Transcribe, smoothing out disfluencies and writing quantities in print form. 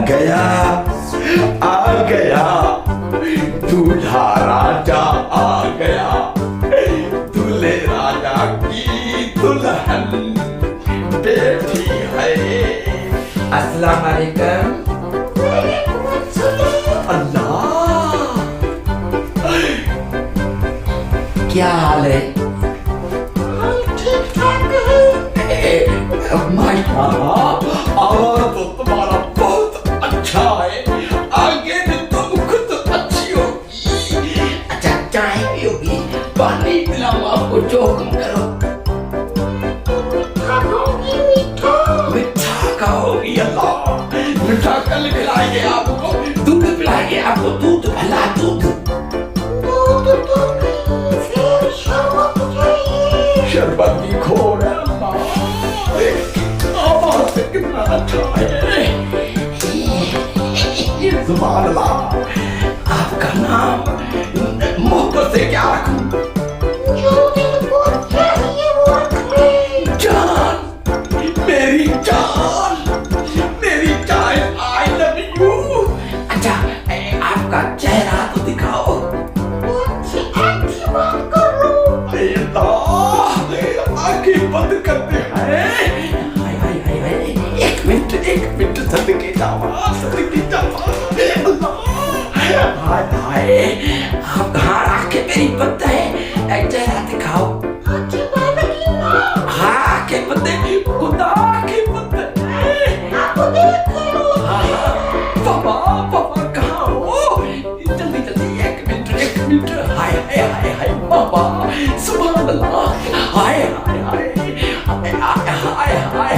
गया आ गया दूल्हा राजा आ गया दूल्हे राजा की दुल्हन बैठी है। अस्सलाम वालेकुम। अल्लाह क्या हाल है? ठीक ठाक है। माशाल्लाह आवाज तो तुम्हारा बहुत अच्छा है, आगे भी तुम खुद अच्छी होगी। अच्छा चाय पियोगी? पानी पिलाऊं आपको जो हुक्म करो। मीठा खाओगी? मीठा मिठा खाओगी? अल्लाह मिठा कल खिलाएंगे आपको, दूध पिलाएंगे आपको, दूध भला दूध। दूध तो नहीं, फिर शरबत चाहिए। शरबत भी खोर है अल्लाह, आवाज से कितना अच्छा है। ये जुबान अल्लाह, आपका नाम मोहब्बत से क्या रखूं? जो दिल को चाहिए वो रख ले। जान, मेरी जान, मेरी जान, आई लव यू। अच्छा आपका चेहरा तो दिखाओ। मुझसे ऐसी बात कर लो। अल्लाह आंखें बंद करते हैं। हाय हाय हाय हाय, एक मिनट सदके जावा, सदके जावा। अल्लाह हाय हाय, आप कहाँ आंखें मेरी बंद है, एक चेहरा दिखाओ। अच्छी बात की माँ। हाँ आंखें बंद है, खुदा आंखें बंद है। आपको देख लो। पापा कहाँ हो? जल्दी एक मिनट। हाय हाय हाय हाय पापा, सुभान अल्लाह। हाय हाय हाय हाय हाय हाय।